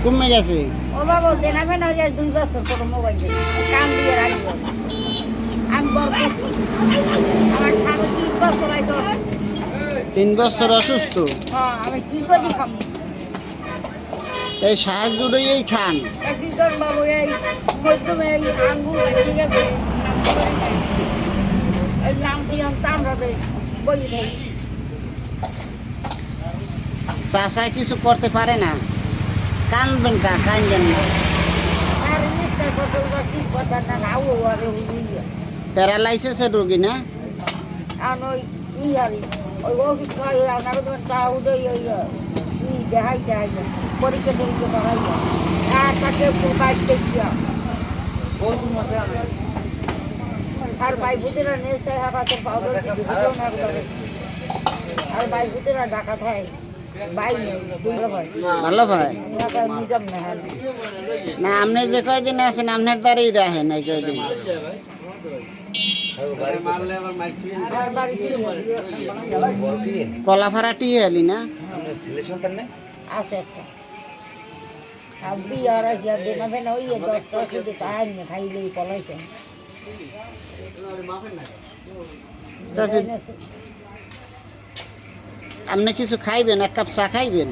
কমে গেছে। ও বাবা দেনাবে না 2 বছর পর মোবাইল দিয়ে কান দিয়ে রাখবো আমি বড় আমার স্বামী 3 বছর আইতো 3 বছর অসুস্থ। হ্যাঁ আমি কি করি খাম এই সাহায্যটাই এই খান। কি কর বাবু এই মধ্যমে এই আঙ্গুল ঠিক আছে এই নাম সিয়াম তামরাতে বই দেই চাচা কিছু করতে পারে না, কানবেন কান্দেন না। আর নিস্তার কত ঠিক কথা না নাও আর হইয়া প্যারালাইসিসের রোগী না? আর ওই ইয়ারি ওই অফিস খাই আমার তো তাও দেই ওই দেখাই পরীক্ষা টরীক্ষা করাই আর তাকে বাইক দেখিয়া আর বাইপুতিরা নেই হাতে পাউডার আর বাইপুতিরা ডাকা থাকে ভাই ভালো ভাই নিগম না না, আপনি যে কয়দিন আছেন আপনার দ্বারাই রাখেন এই কয়দিন। কলাফাড়াটি এলি না? আছে একটা আর বিয়ার গিয়া দেনাবে না ওই দশটা শুধু তাই না খাইলেই পলাইছে চাচি আপনি কিছু খাইবেন? 1 কাপ চা খাইবেন?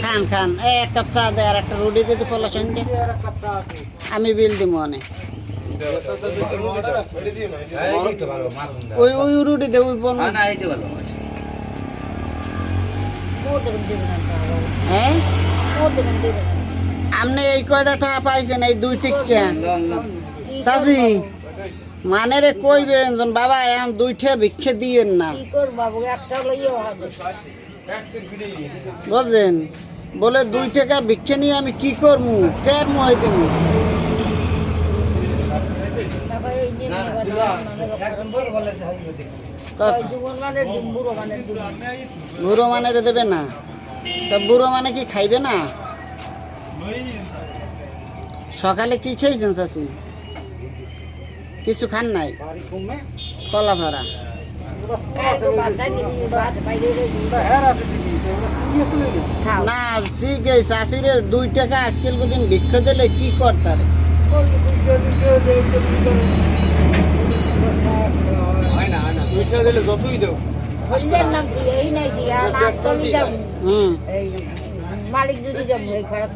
খান খান, 1 কাপ চা দে আর একটা রুটি দিতে পলাশন দে, আমি বিল দিব অনেক। ওই ওই রুটি দে ওই বন। হ্যাঁ আপনি এই কয়টা টাকা পাইছেন এই 2 টিকা? চাচি মানে রে কইবেন জন বাবা এখন 2 টা ভিক্ষে দিয়েন না বুঝলেন? বলে 2 টাকা ভিক্ষে নিয়ে আমি কি করবো, কের মুহে দিব? বুড়ো মানে দেবে না? তা বুড়ো মানে কি খাইবে না? সকালে কি খেয়েছেন চাচি? কিছু খান নাই? কলা ভাড়া না ঠিক আছে চাষিরে 2 টাকা আজকাল দিন ভিক্ষা দিলে কি করতারে? মালিক যদি যাবো খারাপ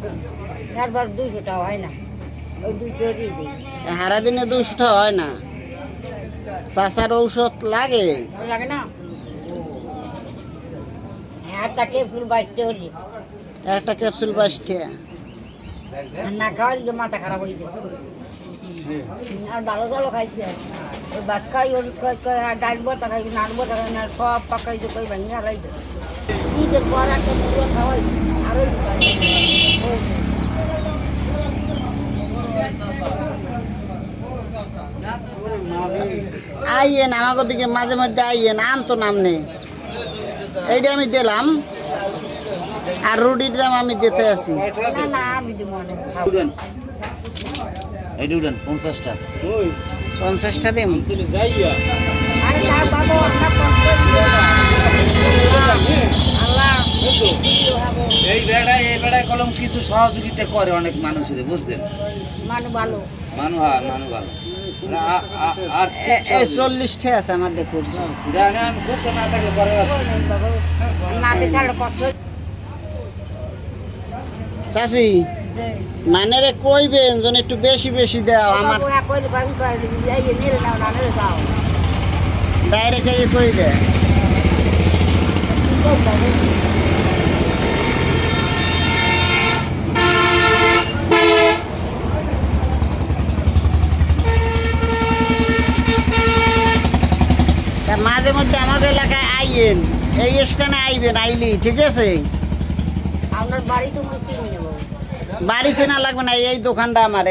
একবার 200 টাকা হয় না ওই 2 তৈরি দিই হারা দিনে 200 টাকা হয় না। চাচার ঔষধ লাগে লাগে না একটা ক্যাপসুল বাইতে হলি একটা ক্যাপসুল 22 টাকা না খাওয়ার মাথা খারাপ হয়ে যায় আর ভালো ভালো খাইছি ওই ভাত খাই ওর ডাল বটা খাই নান বটা খাই না সব পাকাই তো কই ভাঙি হারাই দেয় ঈদের পর একটা মুড়ো খাওয়াই আরো আইয়েন আমাকে দিকে মাঝে মধ্যে আইয়েন, আনতো নাম নেই এইটা আমি দিলাম আর রুটির দাম আমি দিতে আছি। না আমি দিব না 50টা 50টা দিম। আরে না বাবা আমরা এই বেড়ায় কলম কিছু সহযোগিতা করে অনেক মানুষের, বুঝছেন? মানু ভালো মানু ভালো আর 40 টাকা আছে আমার দেখুন। আমি করতে না থাকলে পরে না দেখালে কষ্ট চাচি মানে রে কইবেন যেন একটু বেশি বেশি দাও আমার ডাইরেক্ট এই কই দে। মাঝে মধ্যে আমাদের এলাকায় আইয়েন, এই স্থানে আইবেন, আইলি ঠিক আছে? আপনার বাড়ি তো নেব বাড়ি চেনা লাগবে না, এই দোকানটা আমার,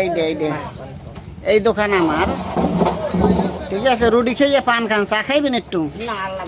এই দোকান আমার ঠিক আছে। রুটি খেয়ে পান খান, চা খাইবেন একটু? না আল্লাহ